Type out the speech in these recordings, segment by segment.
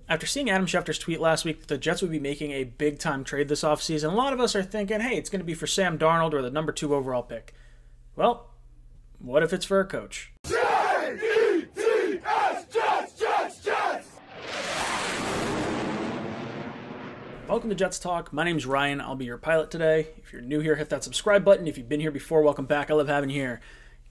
After seeing Adam Schefter's tweet last week that the Jets would be making a big-time trade this offseason, a lot of us are thinking, hey, it's going to be for Sam Darnold or the number 2 overall pick. Well, what if it's for a coach? J-E-T-S, Jets, Jets, Jets! Welcome to Jets Talk. My name's Ryan. I'll be your pilot today. If you're new here, hit that subscribe button. If you've been here before, welcome back. I love having you here.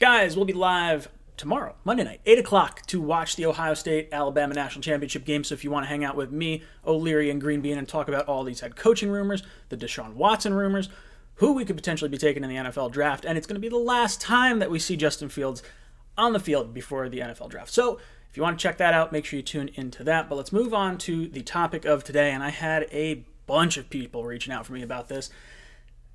Guys, we'll be live tomorrow, Monday night, 8 o'clock, to watch the Ohio State-Alabama National Championship game. So if you want to hang out with me, O'Leary, and Green Bean and talk about all these head coaching rumors, the Deshaun Watson rumors, who we could potentially be taking in the NFL draft, and it's going to be the last time that we see Justin Fields on the field before the NFL draft. So if you want to check that out, make sure you tune into that. But let's move on to the topic of today, and I had a bunch of people reaching out for me about this,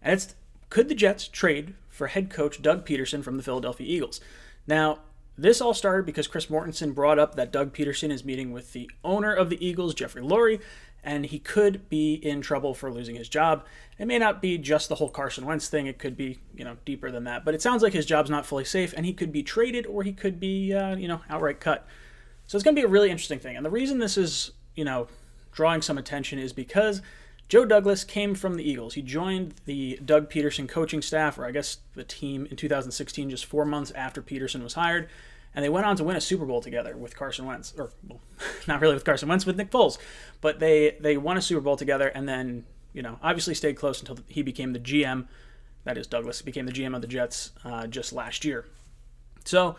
and it's, could the Jets trade for head coach Doug Pederson from the Philadelphia Eagles? Now, this all started because Chris Mortensen brought up that Doug Pederson is meeting with the owner of the Eagles, Jeffrey Lurie, and he could be in trouble for losing his job. It may not be just the whole Carson Wentz thing. It could be, deeper than that. But it sounds like his job's not fully safe, and he could be traded or he could be, outright cut. So it's going to be a really interesting thing. And the reason this is, drawing some attention is because Joe Douglas came from the Eagles. He joined the Doug Pederson coaching staff, or I guess the team, in 2016, just 4 months after Pederson was hired. And they went on to win a Super Bowl together with Carson Wentz. Or, well, not really with Carson Wentz, with Nick Foles. But they won a Super Bowl together and then, obviously stayed close until he became the GM. That is, Douglas became the GM of the Jets just last year. So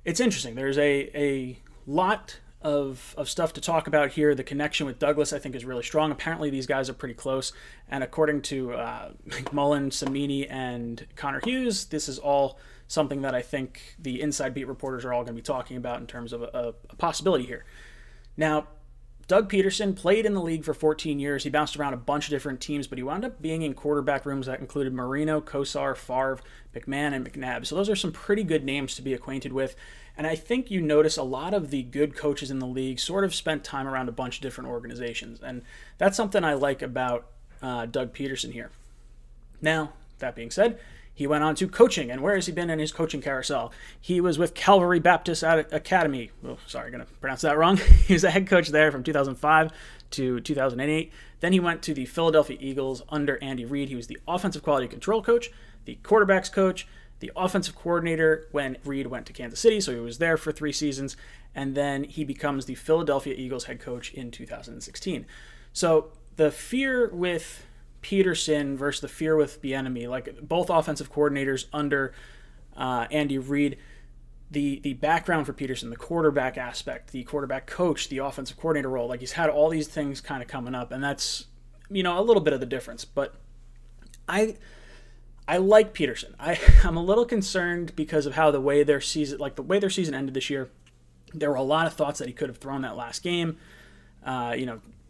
it's interesting. There's a lot of stuff to talk about here. The connection with Douglas, I think, is really strong. Apparently, these guys are pretty close. And according to McMullen, Samini, and Connor Hughes, this is all something that I think the inside beat reporters are all going to be talking about in terms of a possibility here. Now, Doug Pederson played in the league for 14 years. He bounced around a bunch of different teams, but he wound up being in quarterback rooms that included Marino, Kosar, Favre, McMahon, and McNabb. So those are some pretty good names to be acquainted with. And I think you notice a lot of the good coaches in the league sort of spent time around a bunch of different organizations. And that's something I like about Doug Pederson here. Now, that being said, he went on to coaching, and where has he been in his coaching carousel? He was with Calvary Baptist Academy. Oh, sorry, I'm going to pronounce that wrong. He was a head coach there from 2005 to 2008. Then he went to the Philadelphia Eagles under Andy Reid. He was the offensive quality control coach, the quarterbacks coach, the offensive coordinator when Reid went to Kansas City, so he was there for 3 seasons, and then he becomes the Philadelphia Eagles head coach in 2016. So the fear with Pederson versus the fear with Bieniemy, like both offensive coordinators under Andy Reid, the background for Pederson, the quarterback aspect, the quarterback coach, the offensive coordinator role, like he's had all these things kind of coming up, and that's, a little bit of the difference. But I like Pederson. I'm a little concerned because of how the way their season ended this year. There were a lot of thoughts that he could have thrown that last game,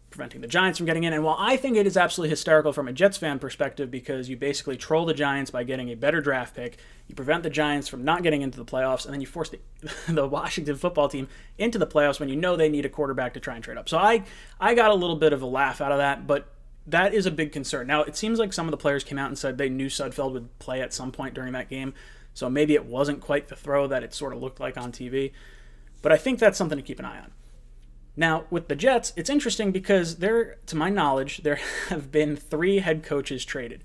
preventing the Giants from getting in. And while I think it is absolutely hysterical from a Jets fan perspective because you basically troll the Giants by getting a better draft pick, you prevent the Giants from not getting into the playoffs, and then you force the Washington football team into the playoffs when you know they need a quarterback to try and trade up. So I got a little bit of a laugh out of that, but that is a big concern. Now, it seems like some of the players came out and said they knew Sudfeld would play at some point during that game, so maybe it wasn't quite the throw that it sort of looked like on TV. But I think that's something to keep an eye on. Now, with the Jets, it's interesting because to my knowledge, there have been 3 head coaches traded.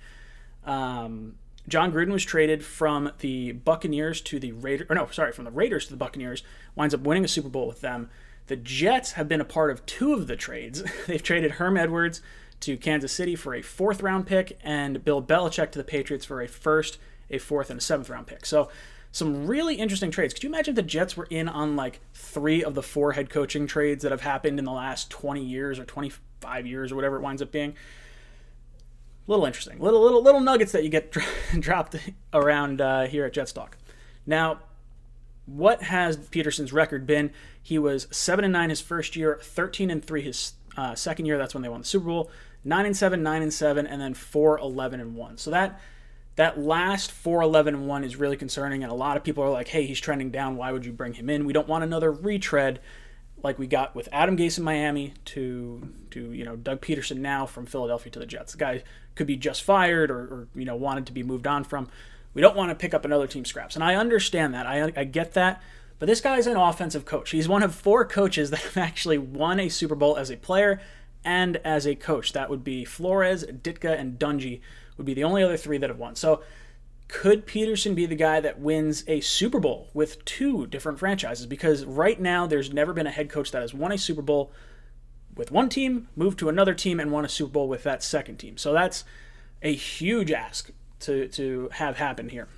John Gruden was traded from the Buccaneers to the Raiders, from the Raiders to the Buccaneers, winds up winning a Super Bowl with them. The Jets have been a part of 2 of the trades. They've traded Herm Edwards to Kansas City for a 4th-round pick and Bill Belichick to the Patriots for a 1st, a 4th, and a 7th-round pick. So some really interesting trades. Could you imagine if the Jets were in on 3 of the 4 head coaching trades that have happened in the last 20 years or 25 years or whatever it winds up being? A little interesting. Little nuggets that you get dropped around here at Jets Talk. Now, what has Pederson's record been? He was 7-9 his first year, 13-3 his second year. That's when they won the Super Bowl. 9-7, 9-7, and then 4-11-1. So that last 4-11-1 is really concerning, and a lot of people are like, hey, he's trending down. Why would you bring him in? We don't want another retread like we got with Adam Gase in Miami to Doug Pederson now from Philadelphia to the Jets. The guy could be just fired or wanted to be moved on from. We don't want to pick up another team scraps. And I understand that. I get that. But this guy's an offensive coach. He's one of 4 coaches that have actually won a Super Bowl as a player and as a coach. That would be Flores, Ditka, and Dungy would be the only other 3 that have won. So could Pederson be the guy that wins a Super Bowl with 2 different franchises? Because right now there's never been a head coach that has won a Super Bowl with one team, moved to another team, and won a Super Bowl with that second team. So that's a huge ask to have happen here.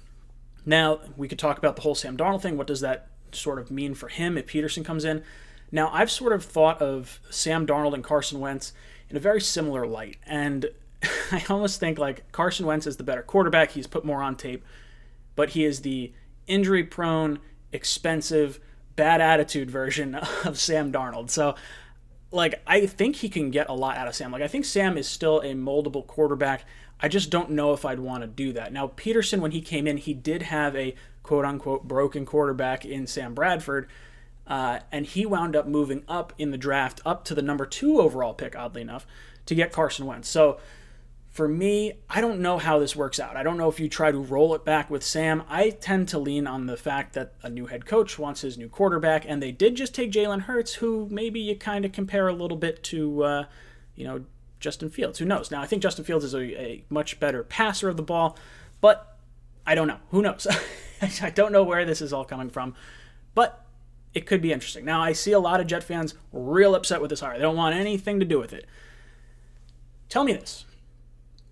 Now, we could talk about the whole Sam Darnold thing. What does that sort of mean for him if Pederson comes in? Now, I've sort of thought of Sam Darnold and Carson Wentz in a very similar light, and I almost think like Carson Wentz is the better quarterback. He's put more on tape, but he is the injury-prone, expensive, bad attitude version of Sam Darnold. So, like, I think he can get a lot out of Sam. Like, I think Sam is still a moldable quarterback. I just don't know if I'd want to do that. Now, Pederson, when he came in, he did have a quote-unquote broken quarterback in Sam Bradford, and he wound up moving up in the draft, up to the number 2 overall pick, oddly enough, to get Carson Wentz. So, for me, I don't know how this works out. I don't know if you try to roll it back with Sam. I tend to lean on the fact that a new head coach wants his new quarterback, and they did just take Jalen Hurts, who maybe you kind of compare a little bit to, Justin Fields. Who knows? Now, I think Justin Fields is a much better passer of the ball, but I don't know. Who knows? I don't know where this is all coming from, but it could be interesting. Now, I see a lot of Jet fans real upset with this hire. They don't want anything to do with it. Tell me this.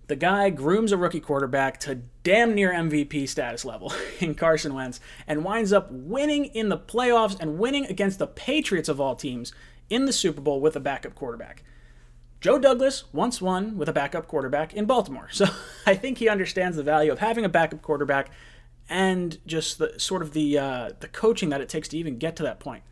The guy grooms a rookie quarterback to damn near MVP status level in Carson Wentz and winds up winning in the playoffs and winning against the Patriots of all teams in the Super Bowl with a backup quarterback. Joe Douglas once won with a backup quarterback in Baltimore. So I think he understands the value of having a backup quarterback and just the sort of the coaching that it takes to even get to that point.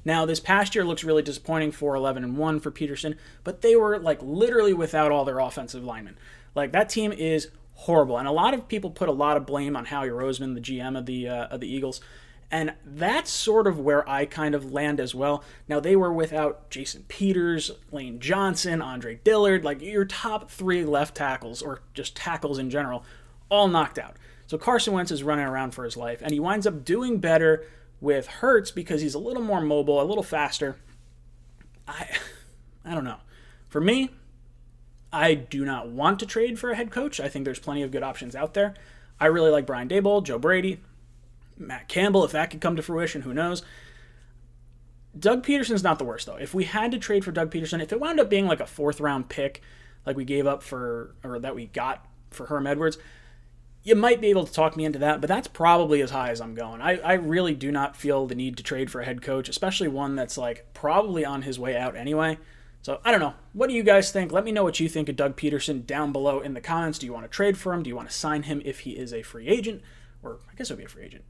Now, this past year looks really disappointing for 11-1 for Pederson, but they were like literally without all their offensive linemen. Like, that team is horrible, and a lot of people put a lot of blame on Howie Roseman, the GM of the Eagles, and that's sort of where I kind of land as well. Now, they were without Jason Peters, Lane Johnson, Andre Dillard, like your top 3 left tackles, or just tackles in general, all knocked out. So Carson Wentz is running around for his life, and he winds up doing better with Hurts because he's a little more mobile, a little faster. I don't know. For me, I do not want to trade for a head coach. I think there's plenty of good options out there. I really like Brian Daboll, Joe Brady, Matt Campbell. If that could come to fruition, who knows? Doug Pederson's not the worst, though. If we had to trade for Doug Pederson, if it wound up being like a 4th-round pick, like we gave up for, or that we got for Herm Edwards, you might be able to talk me into that, but that's probably as high as I'm going. I really do not feel the need to trade for a head coach, especially one that's like probably on his way out anyway. So, I don't know. What do you guys think? Let me know what you think of Doug Pederson down below in the comments. Do you want to trade for him? Do you want to sign him if he is a free agent? Or, I guess it would be a free agent.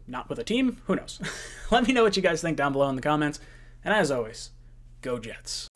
Not with a team? Who knows? Let me know what you guys think down below in the comments. And as always, go Jets.